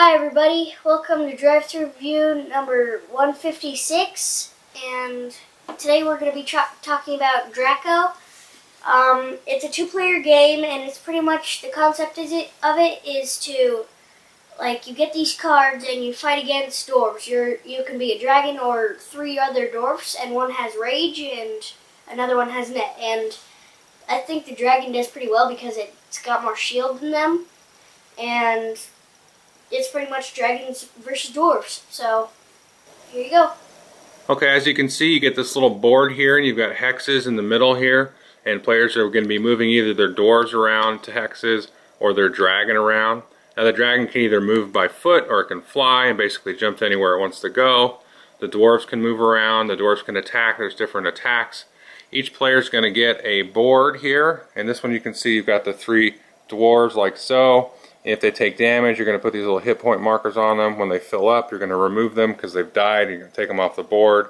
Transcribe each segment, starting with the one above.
Hi everybody, welcome to Drive-Thru Review number 156, and today we're going to be talking about Drako. It's a two-player game, and it's pretty much, the concept of it is to, like, you get these cards and you fight against dwarves. You can be a dragon or three other dwarfs, and one has rage and another one has net, and I think the dragon does pretty well because it's got more shield than them, and it's pretty much dragons versus dwarves. So, here you go. Okay, as you can see, you get this little board here, and you've got hexes in the middle here, and players are going to be moving either their dwarves around to hexes or their dragon around. Now the dragon can either move by foot or it can fly and basically jump to anywhere it wants to go. The dwarves can move around, the dwarves can attack, there's different attacks. Each player is going to get a board here, and this one you can see you've got the three dwarves like so. If they take damage, you're going to put these little hit point markers on them. When they fill up, you're going to remove them because they've died. You're going to take them off the board.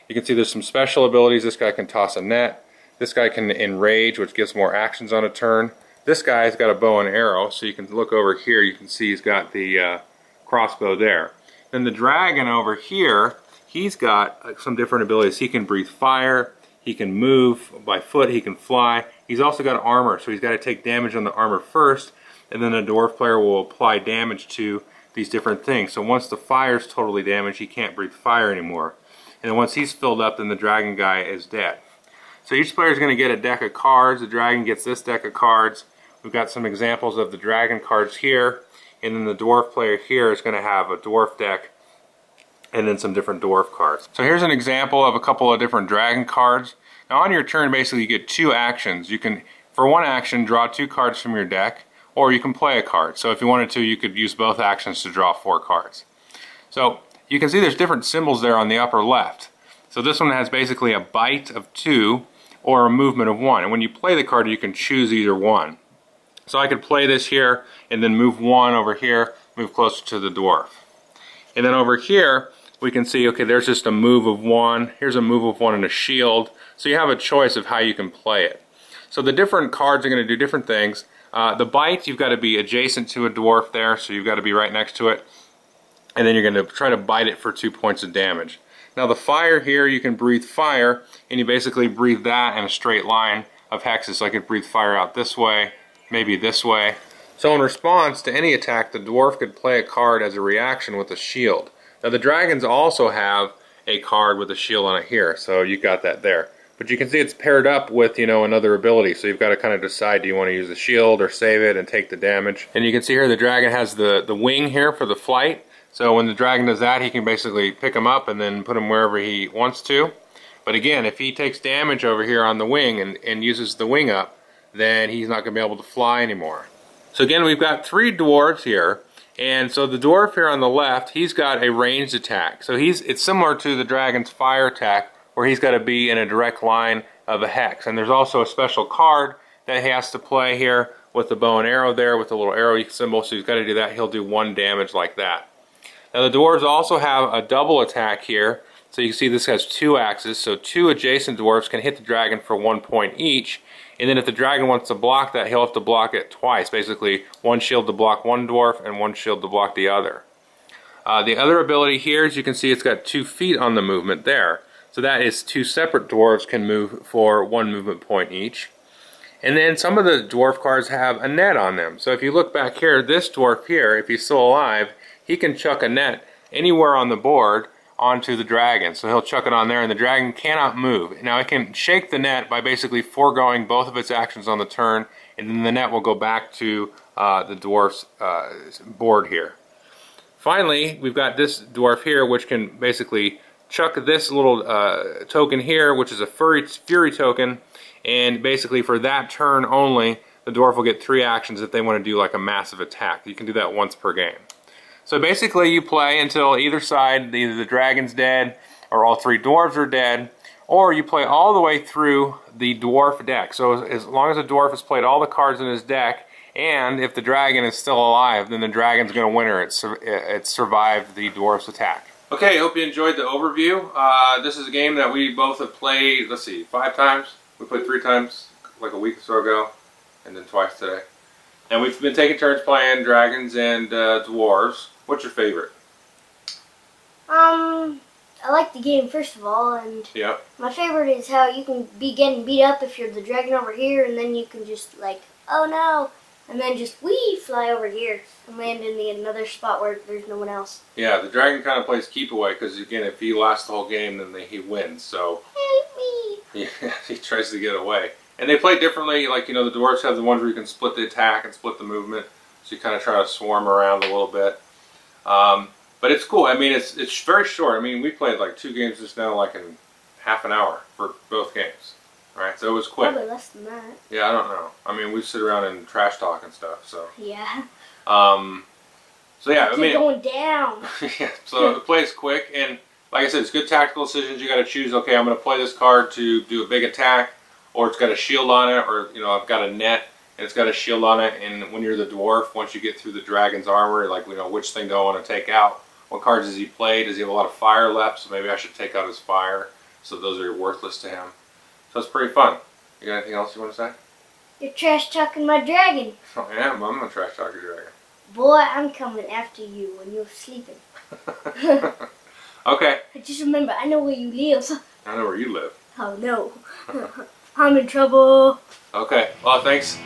You can see there's some special abilities. This guy can toss a net. This guy can enrage, which gives more actions on a turn. This guy's got a bow and arrow, so you can look over here. You can see he's got the crossbow there. Then the dragon over here, he's got some different abilities. He can breathe fire. He can move by foot. He can fly. He's also got armor, so he's got to take damage on the armor first, and then the dwarf player will apply damage to these different things. So once the fire's totally damaged, he can't breathe fire anymore. And then once he's filled up, then the dragon guy is dead. So each player is going to get a deck of cards. The dragon gets this deck of cards. We've got some examples of the dragon cards here. And then the dwarf player here is going to have a dwarf deck and then some different dwarf cards. So here's an example of a couple of different dragon cards. Now on your turn, basically you get two actions. You can, for one action, draw two cards from your deck, or you can play a card. So if you wanted to, you could use both actions to draw 4 cards. So you can see there's different symbols there on the upper left. So this one has basically a bite of 2 or a movement of 1. And when you play the card, you can choose either one. So I could play this here and then move 1 over here, move closer to the dwarf. And then over here, we can see, okay, there's just a move of 1. Here's a move of 1 and a shield. So you have a choice of how you can play it. So the different cards are going to do different things. The bite, you've got to be adjacent to a dwarf there, so you've got to be right next to it. And then you're going to try to bite it for 2 points of damage. Now the fire here, you can breathe fire, and you basically breathe that in a straight line of hexes. So I could breathe fire out this way, maybe this way. So in response to any attack, the dwarf could play a card as a reaction with a shield. Now the dragons also have a card with a shield on it here, so you got that there. But you can see it's paired up with, another ability, so you've got to kind of decide, do you want to use the shield or save it and take the damage. And you can see here the dragon has the wing here for the flight, so when the dragon does that, he can basically pick him up and then put him wherever he wants to. But again, if he takes damage over here on the wing and uses the wing up, then he's not going to be able to fly anymore. So again, we've got 3 dwarves here, and so the dwarf here on the left, he's got a ranged attack. So it's similar to the dragon's fire attack, where he's got to be in a direct line of a hex. And there's also a special card that he has to play here with the bow and arrow there with the little arrow symbol, so he's got to do that. He'll do 1 damage like that. Now the dwarves also have a double attack here, so you can see this has 2 axes, so 2 adjacent dwarves can hit the dragon for 1 point each, and then if the dragon wants to block that, he'll have to block it twice, basically 1 shield to block one dwarf and 1 shield to block the other. The other ability here, as you can see, it's got 2 feet on the movement there. So that is 2 separate dwarves can move for 1 movement point each. And then some of the dwarf cards have a net on them. So if you look back here, this dwarf here, if he's still alive, he can chuck a net anywhere on the board onto the dragon. So he'll chuck it on there and the dragon cannot move. Now it can shake the net by basically foregoing both of its actions on the turn, and then the net will go back to the dwarf's board here. Finally, we've got this dwarf here which can basically chuck this little token here, which is a fury token, and basically for that turn only, the dwarf will get 3 actions if they want to do like a massive attack. You can do that once per game. So basically you play until either side, either the dragon's dead, or all 3 dwarves are dead, or you play all the way through the dwarf deck. So as long as the dwarf has played all the cards in his deck, and if the dragon is still alive, then the dragon's going to win, or it survived the dwarf's attack. Okay, hope you enjoyed the overview. This is a game that we both have played, let's see, 5 times. We played 3 times like a week or so ago, and then twice today. And we've been taking turns playing dragons and dwarves. What's your favorite? I like the game first of all, and Yep. my favorite is how you can be getting beat up if you're the dragon over here, and then you can just like, oh no, and then just fly over here and land in another spot where there's no one else. Yeah, the dragon kind of plays keep away because again, if he lasts the whole game, then he wins. So Help me! yeah, he tries to get away. And they play differently. Like the dwarves have the ones where you can split the attack and split the movement, so you kind of try to swarm around a little bit. But it's cool. I mean, it's very short. I mean, we played like 2 games just now, like in half an hour for both games. Right, so it was quick. Probably less than that. Yeah, I don't know. I mean, we sit around and trash talk and stuff. So yeah. So yeah, I mean, going down. yeah. So it plays quick, and like I said, it's good tactical decisions. You got to choose. Okay, I'm going to play this card to do a big attack, or it's got a shield on it, or I've got a net and it's got a shield on it. And when you're the dwarf, once you get through the dragon's armor, like which thing do I want to take out? What cards does he play? Does he have a lot of fire left? So maybe I should take out his fire. So those are worthless to him. So it's pretty fun. You got anything else you want to say? You're trash talking my dragon. Oh, yeah, I'm going to trash talk your dragon. Boy, I'm coming after you when you're sleeping. Okay. Just remember, I know where you live. I know where you live. Oh no. I'm in trouble. Okay. Well, thanks